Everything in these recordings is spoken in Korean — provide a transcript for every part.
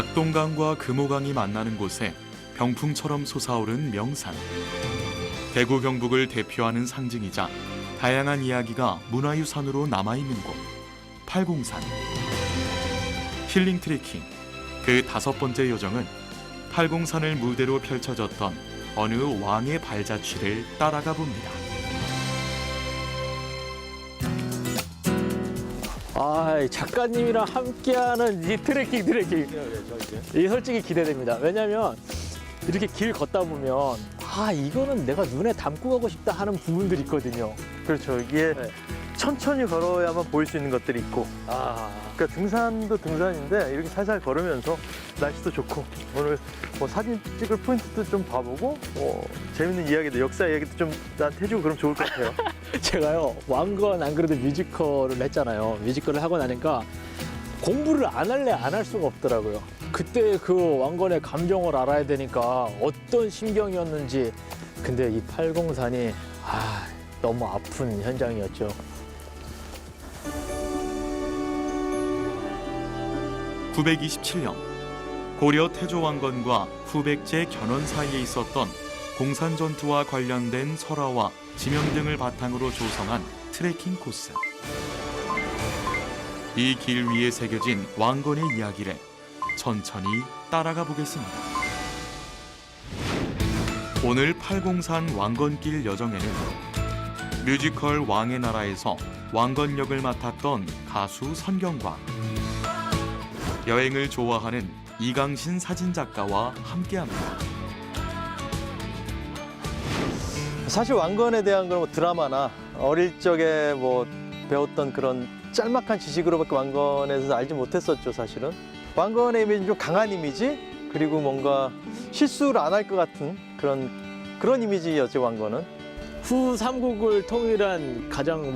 낙동강과 금호강이 만나는 곳에 병풍처럼 솟아오른 명산. 대구 경북을 대표하는 상징이자 다양한 이야기가 문화유산으로 남아있는 곳, 팔공산. 힐링 트레킹, 그 5번째 요정은 팔공산을 무대로 펼쳐졌던 어느 왕의 발자취를 따라가 봅니다. 아, 작가님이랑 함께하는 이 트레킹. 이 솔직히 기대됩니다. 왜냐면 이렇게 길 걷다 보면 이거는 내가 눈에 담고 가고 싶다 하는 부분들이 있거든요. 그렇죠. 이게 네. 천천히 걸어야만 보일 수 있는 것들이 있고, 그러니까 등산도 등산인데 이렇게 살살 걸으면서 날씨도 좋고, 오늘 뭐 사진 찍을 포인트도 좀 봐보고, 재밌는 이야기도, 역사 이야기도 좀 나한테 해주고 그러면 좋을 것 같아요. 제가요, 왕건 안 그래도 뮤지컬을 했잖아요. 뮤지컬을 하고 나니까 공부를 안 할래 안 할 수가 없더라고요. 그때 그 왕건의 감정을 알아야 되니까 어떤 심경이었는지. 근데 이 팔공산이 너무 아픈 현장이었죠. (927년) 고려 태조왕건과 후백제 견훤 사이에 있었던 공산 전투와 관련된 설화와 지명 등을 바탕으로 조성한 트레킹 코스. 이 길 위에 새겨진 왕건의 이야기를 천천히 따라가 보겠습니다. 오늘 팔공산 왕건길 여정에는 뮤지컬 왕의 나라에서 왕건 역을 맡았던 가수 선경과 여행을 좋아하는 이강신 사진작가와 함께합니다. 사실 왕건에 대한 그런 뭐 드라마나 어릴 적에 뭐 배웠던 그런 짤막한 지식으로밖에 왕건에 대해서 알지 못했었죠, 사실은. 왕건의 이미지는 좀 강한 이미지, 그리고 뭔가 실수를 안 할 것 같은 그런 이미지였죠, 왕건은. 후 삼국을 통일한 가장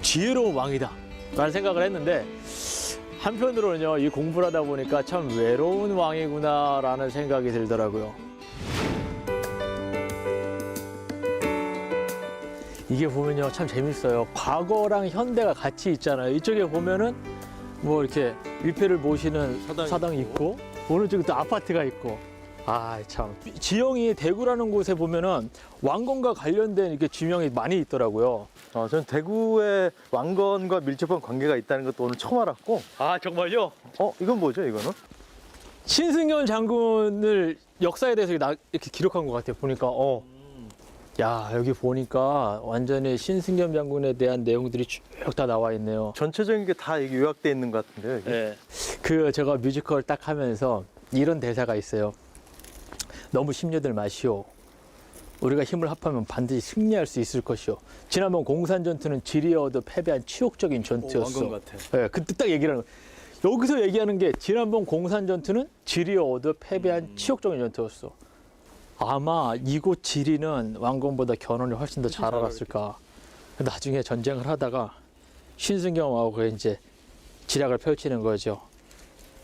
지혜로운 왕이다 라는 생각을 했는데, 한편으로는요, 이 공부를 하다 보니까 참 외로운 왕이구나 라는 생각이 들더라고요. 이게 보면요, 참 재밌어요. 과거랑 현대가 같이 있잖아요. 이쪽에 보면은 이렇게 위패를 모시는 사당이 있고, 오른쪽에 또 아파트가 있고. 참. 지형이 대구라는 곳에 보면은 왕건과 관련된 이렇게 지명이 많이 있더라고요. 저는 대구에 왕건과 밀접한 관계가 있다는 것도 오늘 처음 알았고. 정말요? 이건 뭐죠, 이거는? 신승현 장군을 역사에 대해서 이렇게 기록한 것 같아요. 보니까 여기 보니까 완전히 신승현 장군에 대한 내용들이 쭉 다 나와 있네요. 전체적인 게 다 여기 요약돼 있는 것 같은데요, 여기? 네. 제가 뮤지컬 딱 하면서 이런 대사가 있어요. 너무 심려들 마시오. 우리가 힘을 합하면 반드시 승리할 수 있을 것이오. 지난번 공산 전투는 지리에 얻어 패배한 치욕적인 전투였어. 왕건 같아. 네, 그때 딱 얘기를 하는 거예요. 여기서 얘기하는 게 지난번 공산 전투는 지리에 얻어 패배한 치욕적인 전투였어. 아마 이곳 지리는 왕건보다 견훤이 훨씬 더 잘 알았을까. 나중에 전쟁을 하다가 신승경하고 이제 지략을 펼치는 거죠.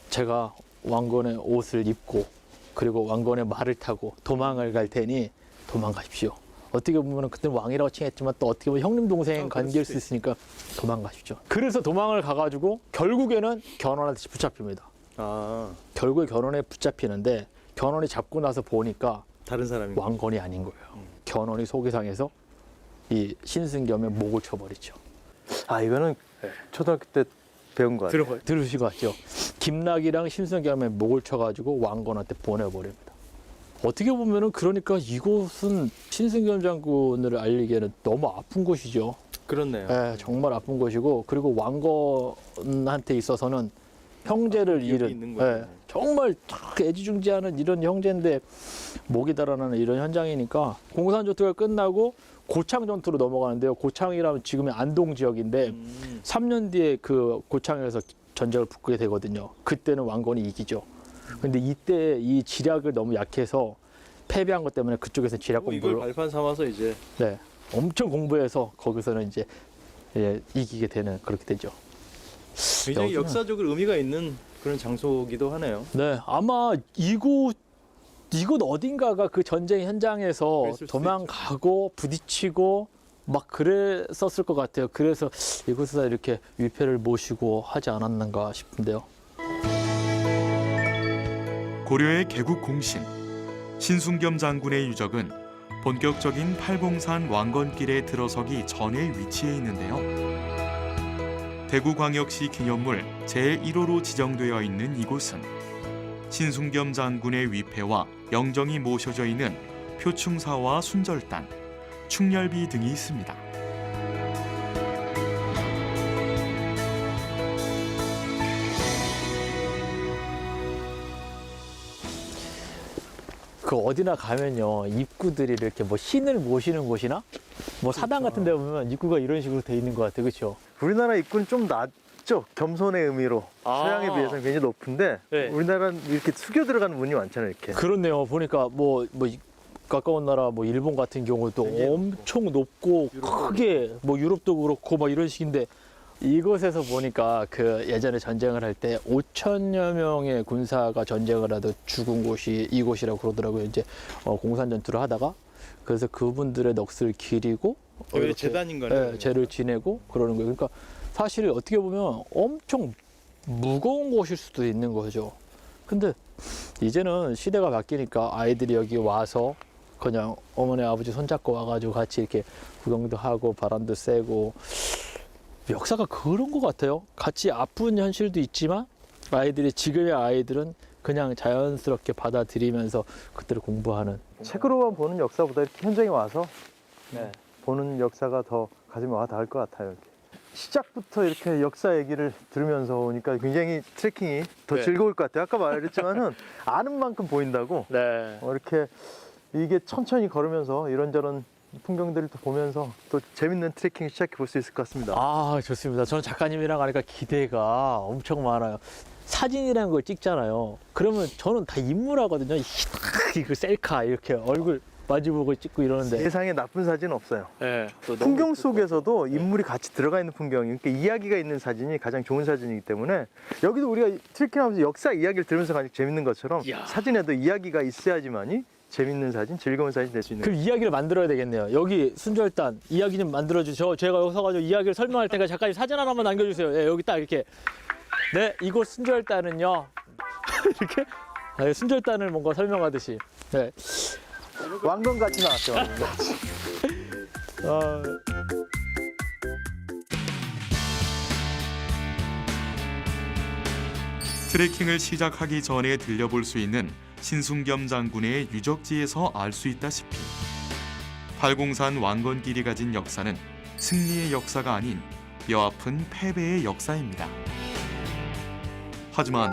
제가 왕건의 옷을 입고 그리고 왕건의 말을 타고 도망을 갈 테니 도망가십시오. 어떻게 보면 그때 왕이라고 칭했지만 또 어떻게 보면 형님 동생 관계일 수 있으니까 도망가십시오. 그래서 도망을 가가지고 결국에는 견훤한테 붙잡힙니다. 결국에 견훤에 붙잡히는데, 견훤이 잡고 나서 보니까 다른 사람이 왕건이 아닌 거예요. 견훤이 속이 상해서 이 신승겸의 목을 쳐버리죠. 이거는 초등학교 때 배운 거 같아요. 들으신 것 같죠? 김락이랑 신승겸의 목을 쳐가지고 왕건한테 보내버립니다. 어떻게 보면은 그러니까 이곳은 신승겸 장군을 알리기에는 너무 아픈 곳이죠. 그렇네요. 네, 정말 아픈 곳이고, 그리고 왕건한테 있어서는 형제를 잃은, 정말 딱 애지중지하는 이런 형제인데 목이 달아나는 이런 현장이니까 공산 전투가 끝나고 고창 전투로 넘어가는데요. 고창이라면 지금의 안동 지역인데 3년 뒤에 그 고창에서 전쟁을 붙게 되거든요. 그때는 왕건이 이기죠. 근데 이때 이 지략을 너무 약해서 패배한 것 때문에 그쪽에서 지략 공부를 이걸 발판 삼아서 이제 엄청 공부해서 거기서는 이제 이기게 되는, 그렇게 되죠. 굉장히 역사적으로 의미가 있는 그런 장소기도 하네요. 네, 아마 이곳 어딘가가 그 전쟁 현장에서 도망가고 부딪히고 막 그랬었을 것 같아요. 그래서 이곳에서 이렇게 위패를 모시고 하지 않았는가 싶은데요. 고려의 개국 공신 신순겸 장군의 유적은 본격적인 팔공산 왕건길에 들어서기 전에 위치해 있는데요. 대구광역시 기념물 제1호로 지정되어 있는 이곳은 신순겸 장군의 위패와 영정이 모셔져 있는 표충사와 순절단, 충렬비 등이 있습니다. 그 어디나 가면요, 입구들이 이렇게 뭐 신을 모시는 곳이나 뭐 사당 같은 데 보면 입구가 이런 식으로 돼 있는 것 같아요. 그렇죠? 우리나라 입구는 좀 낮죠. 겸손의 의미로. 서양에 비해서는 굉장히 높은데 네. 우리나라는 이렇게 숙여 들어가는 문이 많잖아요. 이렇게. 그렇네요. 보니까 뭐 가까운 나라 뭐 일본 같은 경우도 굉장히 엄청 높고 크게 뭐 유럽도 그렇고 막 이런 식인데 이곳에서 보니까 그 예전에 전쟁을 할 때 5천여 명의 군사가 전쟁을 하다 죽은 곳이 이곳이라고 그러더라고요. 이제 공산 전투를 하다가 그래서 그분들의 넋을 기리고 이렇게, 재단인 거네요. 예, 죄를 지내고 그러는 거예요. 그러니까 사실 어떻게 보면 엄청 무거운 곳일 수도 있는 거죠. 근데 이제는 시대가 바뀌니까 아이들이 여기 와서 그냥 어머니 아버지 손잡고 와가지고 같이 이렇게 구경도 하고 바람도 쐬고 역사가 그런 것 같아요. 같이 아픈 현실도 있지만 아이들이 지금의 아이들은 그냥 자연스럽게 받아들이면서 그때를 공부하는. 책으로만 보는 역사보다 이렇게 현장에 와서 보는 역사가 더 가슴에 와 닿을 것 같아요. 이렇게. 시작부터 이렇게 역사 얘기를 들으면서 오니까 굉장히 트레킹이 더 네. 즐거울 것 같아요. 아까 말했지만은 아는 만큼 보인다고. 네. 이렇게 이게 천천히 걸으면서 이런저런 풍경들을 또 보면서 또 재밌는 트레킹 시작해 볼 수 있을 것 같습니다. 아, 좋습니다. 저는 작가님이랑 가니까 기대가 엄청 많아요. 사진이라는 걸 찍잖아요. 그러면 저는 다 인물하거든요. 이거 셀카 이렇게 얼굴 마주보고 찍고 이러는데. 세상에 나쁜 사진은 없어요. 네. 풍경 속에서도 인물이 같이 들어가 있는 풍경이, 그러니까 이야기가 있는 사진이 가장 좋은 사진이기 때문에 여기도 우리가 트레킹하면서 역사 이야기를 들으면서 가장 재밌는 것처럼 이야. 사진에도 이야기가 있어야지만이 재밌는 사진, 즐거운 사진 될 수 있는 그럼 이야기를 만들어야 되겠네요. 여기 순절단 이야기 좀 만들어주죠. 제가 여기 서가지고 이야기를 설명할 테니까 작가님 사진 하나만 남겨주세요. 예, 여기 딱 이렇게. 네, 이곳 순절단은요. 이렇게 순절단을 뭔가 설명하듯이. 네. 왕건같이 나왔죠. 왕건같이. 어, 트레킹을 시작하기 전에 들려볼 수 있는 신순겸 장군의 유적지에서 알 수 있다시피 팔공산 왕건길이 가진 역사는 승리의 역사가 아닌 뼈아픈 패배의 역사입니다. 하지만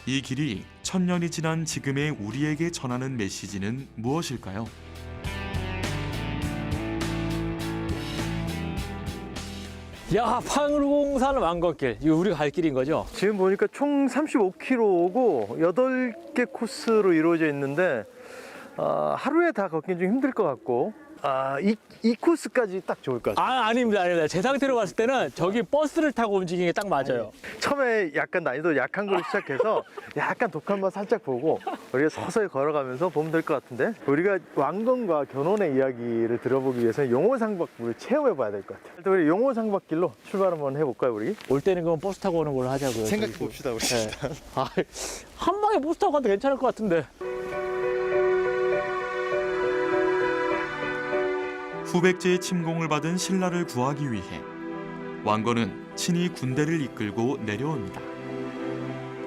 이 길이 천년이 지난 지금의 우리에게 전하는 메시지는 무엇일까요? 야, 팔공산 왕건길. 이거 우리가 갈 길인 거죠? 지금 보니까 총 35km고 8개 코스로 이루어져 있는데 하루에 다 걷기는 좀 힘들 것 같고 이 코스까지 딱 좋을 것 같아요. 아닙니다. 제 상태로 봤을 때는 저기 버스를 타고 움직이는 게 딱 맞아요. 처음에 약간 난이도 약한 걸로 시작해서 약간 독한 맛 살짝 보고 우리가 서서히 걸어가면서 보면 될 것 같은데 우리가 왕건과 견훤의 이야기를 들어보기 위해서는 용호상박길을 체험해 봐야 될 것 같아요. 우리 용호상박길로 출발 한번 해볼까요, 우리? 올 때는 그럼 버스 타고 오는 걸로 하자고요. 생각해 저기. 봅시다, 우리. 네. 한 방에 버스 타고 가도 괜찮을 것 같은데. 후백제의 침공을 받은 신라를 구하기 위해 왕건은 친히 군대를 이끌고 내려옵니다.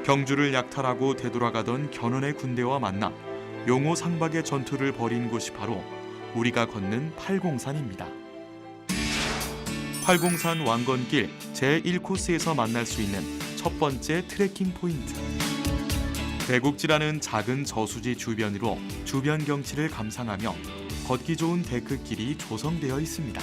경주를 약탈하고 되돌아가던 견훤의 군대와 만나 용호상박의 전투를 벌인 곳이 바로 우리가 걷는 팔공산입니다. 팔공산 왕건길 제1코스에서 만날 수 있는 첫 번째 트레킹 포인트. 대국지라는 작은 저수지 주변으로 주변 경치를 감상하며 걷기 좋은 데크길이 조성되어 있습니다.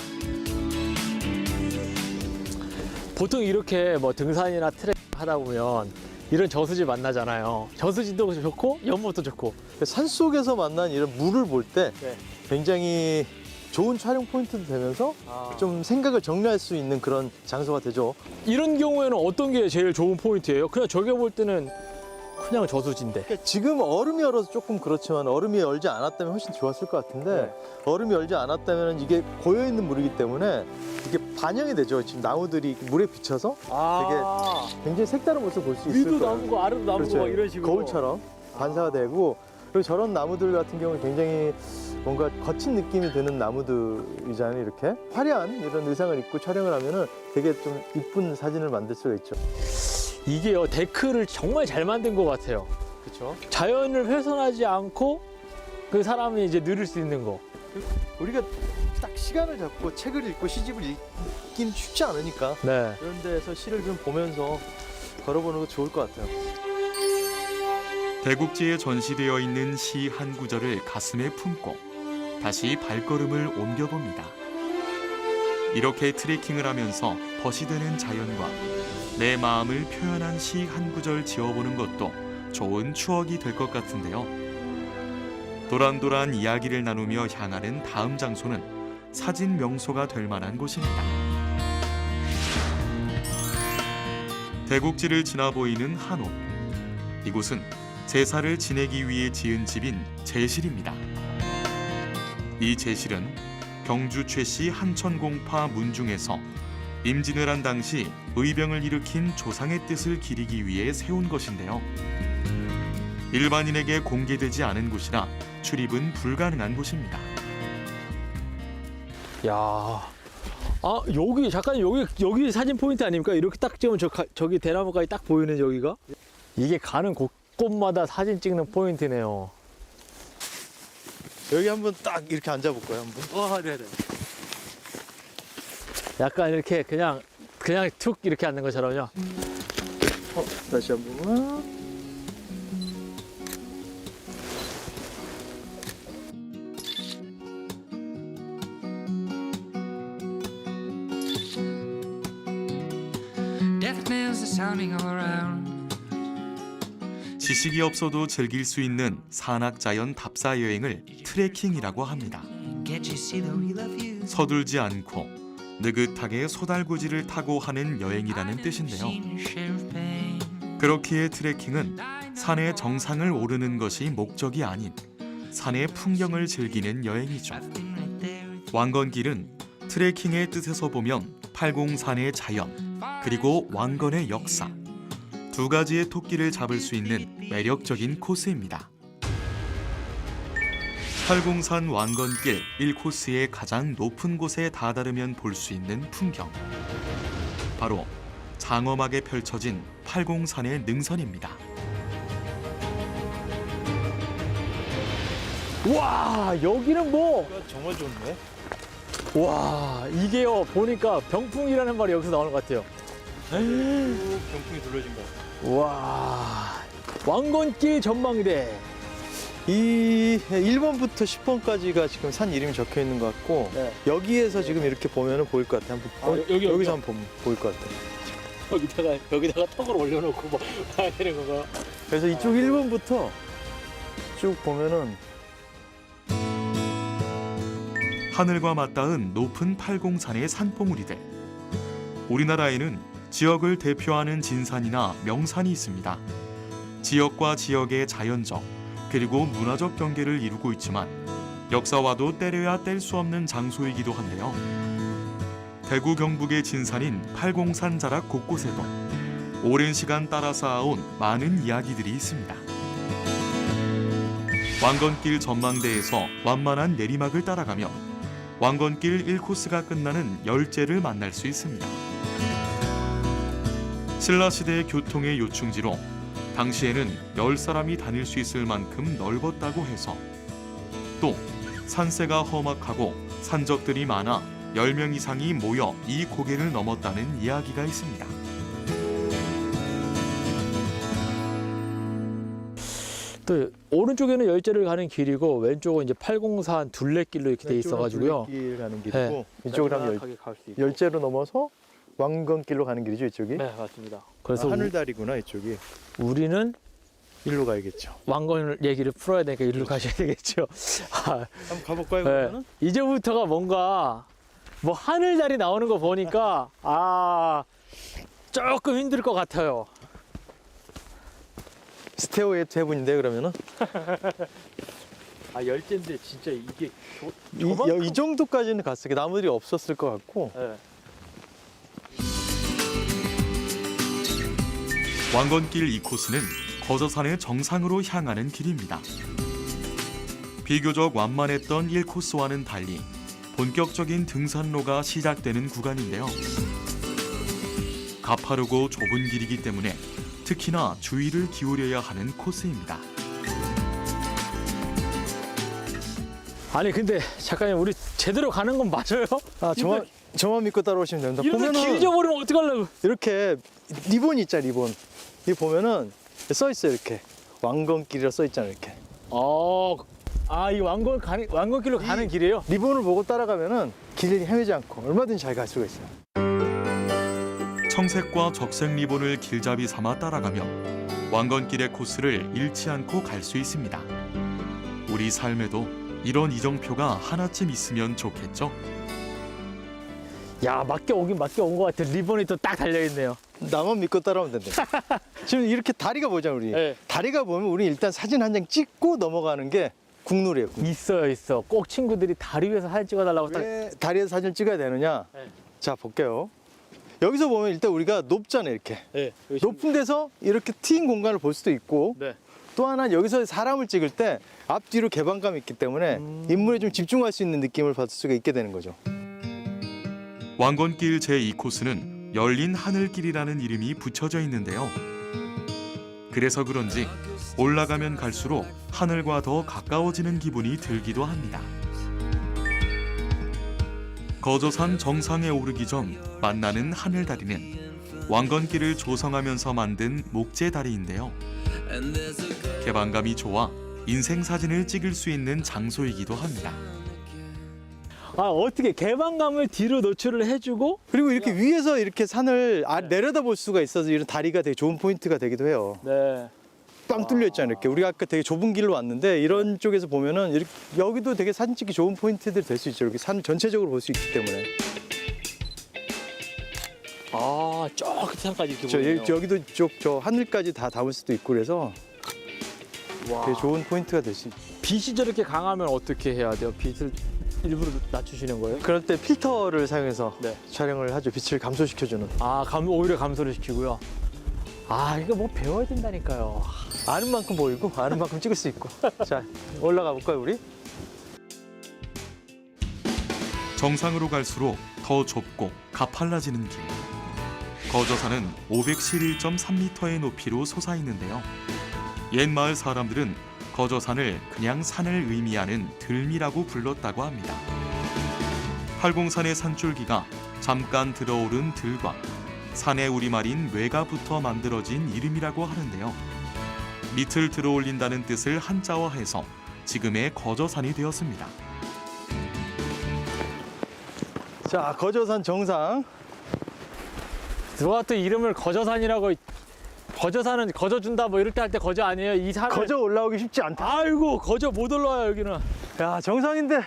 보통 이렇게 뭐 등산이나 트레킹 하다 보면 이런 저수지 만나잖아요. 저수지도 좋고 연못도 좋고. 산속에서 만난 이런 물을 볼 때 네. 굉장히 좋은 촬영 포인트도 되면서 좀 생각을 정리할 수 있는 그런 장소가 되죠. 이런 경우에는 어떤 게 제일 좋은 포인트예요? 그냥 저게 볼 때는 그냥 저수지인데. 그러니까 지금 얼음이 얼어서 조금 그렇지만 얼음이 얼지 않았다면 훨씬 좋았을 것 같은데 얼음이 얼지 않았다면 이게 고여 있는 물이기 때문에 이게 반영이 되죠. 지금 나무들이 물에 비쳐서 굉장히 색다른 모습을 볼 수 있을 위도 거예요. 나무고 아래도 나무고 그렇죠. 막 이런 식으로. 거울처럼. 반사가 되고, 그리고 저런 나무들 같은 경우는 굉장히 뭔가 거친 느낌이 드는 나무들이잖아요. 이렇게 화려한 이런 의상을 입고 촬영을 하면은 되게 좀 이쁜 사진을 만들 수가 있죠. 이게요, 데크를 정말 잘 만든 것 같아요. 그렇죠. 자연을 훼손하지 않고 그 사람이 이제 누릴 수 있는 거. 우리가 딱 시간을 잡고 책을 읽고 시집을 읽긴 쉽지 않으니까 네. 이런 데서 시를 좀 보면서 걸어보는 거 좋을 것 같아요. 대국지에 전시되어 있는 시 한 구절을 가슴에 품고 다시 발걸음을 옮겨봅니다. 이렇게 트레킹을 하면서 벗이 되는 자연과 내 마음을 표현한 시 한 구절 지어보는 것도 좋은 추억이 될 것 같은데요. 도란도란 이야기를 나누며 향하는 다음 장소는 사진 명소가 될 만한 곳입니다. 대국지를 지나 보이는 한옥. 이곳은 제사를 지내기 위해 지은 집인 제실입니다. 이 제실은 경주 최씨 한천공파 문중에서 임진을 한 당시 의병을 일으킨 조상의 뜻을 기리기 위해 세운 것인데요. 일반인에게 공개되지 않은 곳이라 출입은 불가능한 곳입니다. 야, 아 여기 잠깐 여기 사진 포인트 아닙니까? 이렇게 딱 찍으면 저기 대나무까지 딱 보이는 여기가 이게 가는 곳곳마다 사진 찍는 포인트네요. 여기 한번 딱 이렇게 앉아볼까요, 한번? 네네. 약간 이렇게 그냥 툭 이렇게 앉는 것처럼요. 다시 한 번만. Death bells are sounding all around. 지식이 없어도 즐길 수 있는 산악자연 답사 여행을 트레킹이라고 합니다. Can't you see that we love you? 서둘지 않고 느긋하게 소달구지를 타고 하는 여행이라는 뜻인데요. Seen your share of pain. 그렇기에 트레킹은 산의 정상을 오르는 것이 목적이 아닌 산의 풍경을 즐기는 여행이죠. I've been right there with 왕건길은 트레킹의 뜻에서 보면 팔공산의 자연 그리고 왕건의 역사 두 가지의 토끼를 잡을 수 있는 매력적인 코스입니다. 팔공산 왕건길 1코스의 가장 높은 곳에 다다르면 볼 수 있는 풍경, 바로 장엄하게 펼쳐진 팔공산의 능선입니다. 와, 여기는 뭐, 정말 좋네. 와, 이게요 보니까 병풍이라는 말이 여기서 나오는 것 같아요. 병풍이 둘러진 거. 와, 왕건길 전망대. 이 1번부터 10번까지가 지금 산 이름이 적혀 있는 것 같고, 네. 여기에서 지금 이렇게 보면은 보일 것 같아. 한번 여기요? 여기서 한번 보면 보일 것 같아. 여기다가 턱을 올려놓고 뭐 봐야 되는 건가? 그래서 이쪽 1번부터 쭉 보면은 하늘과 맞닿은 높은 팔공산의 산봉우리들. 우리나라에는 지역을 대표하는 진산이나 명산이 있습니다. 지역과 지역의 자연적 그리고 문화적 경계를 이루고 있지만 역사와도 때려야 뗄 수 없는 장소이기도 한데요. 대구 경북의 진산인 팔공산 자락 곳곳에도 오랜 시간 따라 쌓아온 많은 이야기들이 있습니다. 왕건길 전망대에서 완만한 내리막을 따라가며 왕건길 1코스가 끝나는 열제를 만날 수 있습니다. 신라시대의 교통의 요충지로 당시에는 10사람이 다닐 수 있을 만큼 넓었다고 해서 또 산세가 험악하고 산적들이 많아 10명 이상이 모여 이 고개를 넘었다는 이야기가 있습니다. 또 오른쪽에는 열제를 가는 길이고 왼쪽은 이제 팔공산 둘레길로 이렇게 돼 있어가지고요. 길 가는 길이고, 네. 이쪽으로 하면 갈수 있고. 열제로 넘어서 왕건길로 가는 길이죠, 이쪽이. 네, 맞습니다. 그래서 하늘다리구나, 이쪽이. 우리는 일로 가야겠죠. 왕건 얘기를 풀어야 되니까 이리로 가셔야 되겠죠. 아, 한번 가볼까요, 네. 그러면은? 이제부터가 뭔가 뭐 하늘달이 나오는 거 보니까 조금 힘들 것 같아요. 스테어의 해분인데 그러면은 열제인데 진짜 이게 이 정도까지는 갔을 게 나무들이 없었을 것 같고. 네. 왕건길 2코스는 거저산의 정상으로 향하는 길입니다. 비교적 완만했던 1코스와는 달리 본격적인 등산로가 시작되는 구간인데요. 가파르고 좁은 길이기 때문에 특히나 주의를 기울여야 하는 코스입니다. 아니 근데 잠깐만 우리 제대로 가는 건 맞아요? 아, 저만 믿고 따라오시면 됩니다. 이렇게 길 잊어버리면 어떡하려고? 이렇게 리본 있잖아, 리본. 이 보면은 써 있어요, 이렇게. 왕건길이라 써 있잖아요, 이렇게. 이 왕건길로 가는 길이에요? 리본을 보고 따라가면은 길을 헤매지 않고 얼마든지 잘 갈 수가 있어요. 청색과 적색 리본을 길잡이 삼아 따라가며 왕건길의 코스를 잃지 않고 갈 수 있습니다. 우리 삶에도 이런 이정표가 하나쯤 있으면 좋겠죠? 야, 맞게 오긴 맞게 온 것 같아. 리본이 또 딱 달려있네요. 나만 믿고 따라오면 된다. 지금 이렇게 다리가 보잖아, 우리. 네. 다리가 보면 우리 일단 사진 한 장 찍고 넘어가는 게 국룰이에요. 국룰. 있어. 꼭 친구들이 다리 위에서 사진 찍어달라고 딱. 왜 다리에서 사진을 찍어야 되느냐? 네. 자, 볼게요. 여기서 보면 일단 우리가 높잖아요, 이렇게. 네. 높은 데서 이렇게 트인 공간을 볼 수도 있고 네. 또 하나 여기서 사람을 찍을 때 앞뒤로 개방감이 있기 때문에 인물에 좀 집중할 수 있는 느낌을 받을 수가 있게 되는 거죠. 왕건길 제2코스는 열린 하늘길이라는 이름이 붙여져 있는데요. 그래서 그런지 올라가면 갈수록 하늘과 더 가까워지는 기분이 들기도 합니다. 거저산 정상에 오르기 전 만나는 하늘다리는 왕건길을 조성하면서 만든 목재다리인데요. 개방감이 좋아 인생 사진을 찍을 수 있는 장소이기도 합니다. 어떻게 개방감을 뒤로 노출을 해주고. 그리고 이렇게 위에서 이렇게 산을 내려다 볼 수가 있어서 이런 다리가 되게 좋은 포인트가 되기도 해요. 네. 빵 뚫려 있잖아요, 이렇게. 우리가 아까 되게 좁은 길로 왔는데 이런 쪽에서 보면은 이렇게 여기도 되게 사진 찍기 좋은 포인트들이 될 수 있죠. 이렇게 산 전체적으로 볼 수 있기 때문에. 저 끝에 산까지 이렇게 보이네요. 여기도 저 하늘까지 다 담을 수도 있고 그래서 되게 좋은 포인트가 될 수 있죠. 빛이 저렇게 강하면 어떻게 해야 돼요? 빛을 일부러 낮추시는 거예요? 그럴 때 필터를 사용해서 네. 촬영을 하죠. 빛을 감소시켜주는. 오히려 감소를 시키고요. 이거 뭐 배워야 된다니까요. 아는 만큼 보이고 아는 만큼 찍을 수 있고. 자, 올라가 볼까요, 우리? 정상으로 갈수록 더 좁고 가팔라지는 길. 거저산은 511.3m의 높이로 솟아있는데요. 옛 마을 사람들은 거저산을 그냥 산을 의미하는 들미라고 불렀다고 합니다. 팔공산의 산줄기가 잠깐 들어오른 들과 산의 우리말인 외가부터 만들어진 이름이라고 하는데요. 밑을 들어올린다는 뜻을 한자화해서 지금의 거저산이 되었습니다. 자, 거저산 정상. 누가 또 이름을 거저산이라고. 거저산은 거저준다 뭐 이럴 때 할 때 거저 아니에요? 이 산을. 거저 올라오기 쉽지 않다. 아이고 거저 못 올라와요 여기는. 야, 정상인데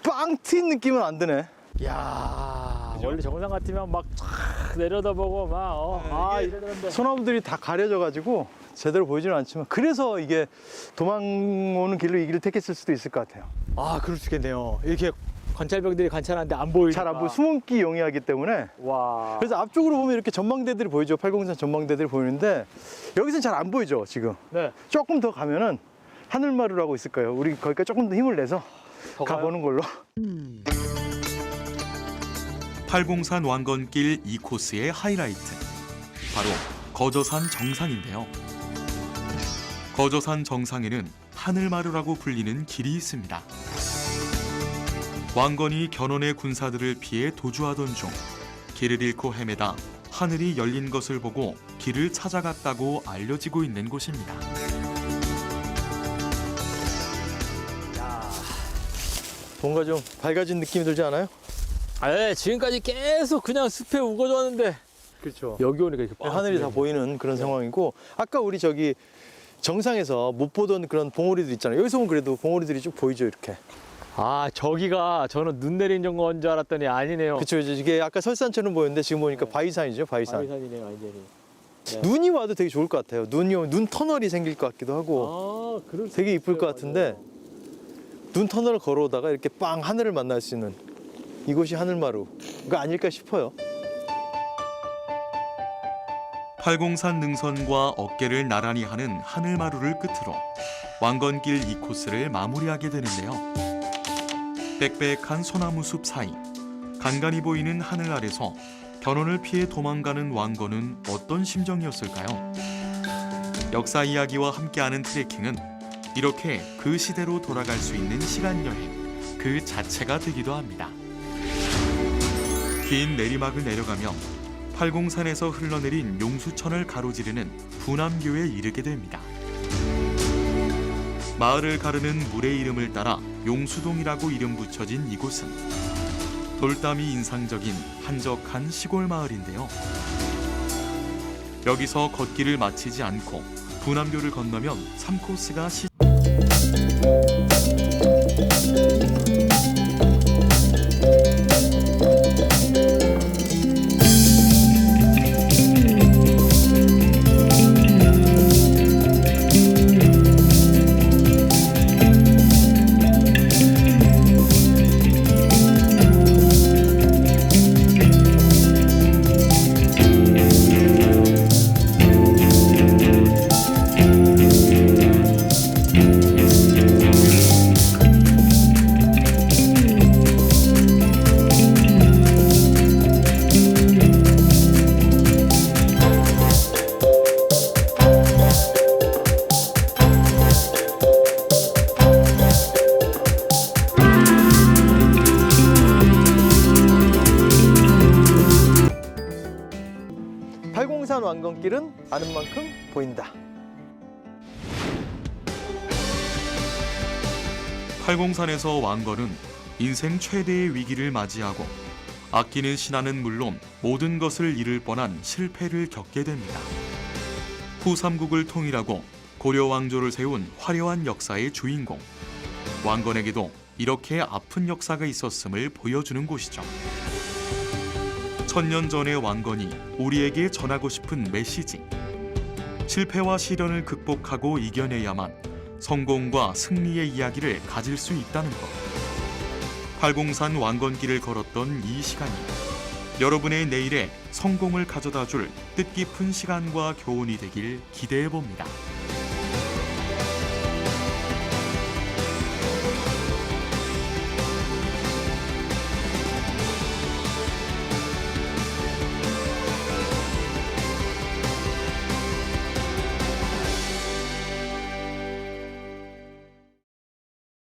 빵 트인 느낌은 안 드네. 야 원래 정상 같으면 막 촥 내려다보고 막 이러는데. 소나무들이 다 가려져가지고 제대로 보이지는 않지만 그래서 이게 도망오는 길로 이 길을 택했을 수도 있을 것 같아요. 그럴 수 있겠네요. 이렇게 관찰병들이 관찰하는데 안 보이니까. 잘 안 보여, 숨기 용이하기 때문에. 와. 그래서 앞쪽으로 보면 이렇게 전망대들이 보이죠. 팔공산 전망대들이 보이는데 여기서는 잘 안 보이죠, 지금. 네. 조금 더 가면은 하늘마루라고 있을 거예요. 우리 거기까지 조금 더 힘을 내서 더 가요? 가보는 걸로. 팔공산 왕건길 2코스의 하이라이트, 바로 거저산 정상인데요. 거저산 정상에는 하늘마루라고 불리는 길이 있습니다. 왕건이 견훤의 군사들을 피해 도주하던 중 길을 잃고 헤매다 하늘이 열린 것을 보고 길을 찾아갔다고 알려지고 있는 곳입니다. 뭔가 좀 밝아진 느낌이 들지 않아요? 지금까지 계속 그냥 숲에 우거졌는데 그렇죠. 여기 오니까 이렇게 하늘이 다 보이는 그런 상황이고, 아까 우리 저기 정상에서 못 보던 그런 봉우리들 있잖아요. 여기서 보면 그래도 봉우리들이 쭉 보이죠, 이렇게. 저기가 저는 눈 내리는 건 줄 알았더니 아니네요. 그렇죠. 이게 아까 설산처럼 보였는데 지금 보니까 바위산이죠, 바위산. 바위산이네요 완전히. 네. 눈이 와도 되게 좋을 것 같아요. 눈이 오면 눈 터널이 생길 것 같기도 하고 그럴 수 되게 이쁠 있어요, 것 같은데 눈 터널을 걸어오다가 이렇게 빵 하늘을 만날 수 있는 이곳이 하늘마루가 아닐까 싶어요. 팔공산 능선과 어깨를 나란히 하는 하늘마루를 끝으로 왕건길 2코스를 마무리하게 되는데요. 빽빽한 소나무 숲 사이, 간간히 보이는 하늘 아래서 견원을 피해 도망가는 왕건은 어떤 심정이었을까요? 역사 이야기와 함께하는 트레킹은 이렇게 그 시대로 돌아갈 수 있는 시간 여행 그 자체가 되기도 합니다. 긴 내리막을 내려가며 팔공산에서 흘러내린 용수천을 가로지르는 부남교에 이르게 됩니다. 마을을 가르는 물의 이름을 따라 용수동이라고 이름 붙여진 이곳은 돌담이 인상적인 한적한 시골 마을인데요. 여기서 걷기를 마치지 않고 부남교를 건너면 3코스가 팔공산 왕건길은 아는 만큼 보인다. 팔공산에서 왕건은 인생 최대의 위기를 맞이하고 아끼는 신하는 물론 모든 것을 잃을 뻔한 실패를 겪게 됩니다. 후삼국을 통일하고 고려 왕조를 세운 화려한 역사의 주인공. 왕건에게도 이렇게 아픈 역사가 있었음을 보여주는 곳이죠. 1000년 전의 왕건이 우리에게 전하고 싶은 메시지. 실패와 시련을 극복하고 이겨내야만 성공과 승리의 이야기를 가질 수 있다는 것. 팔공산 왕건길을 걸었던 이 시간이 여러분의 내일에 성공을 가져다줄 뜻깊은 시간과 교훈이 되길 기대해 봅니다.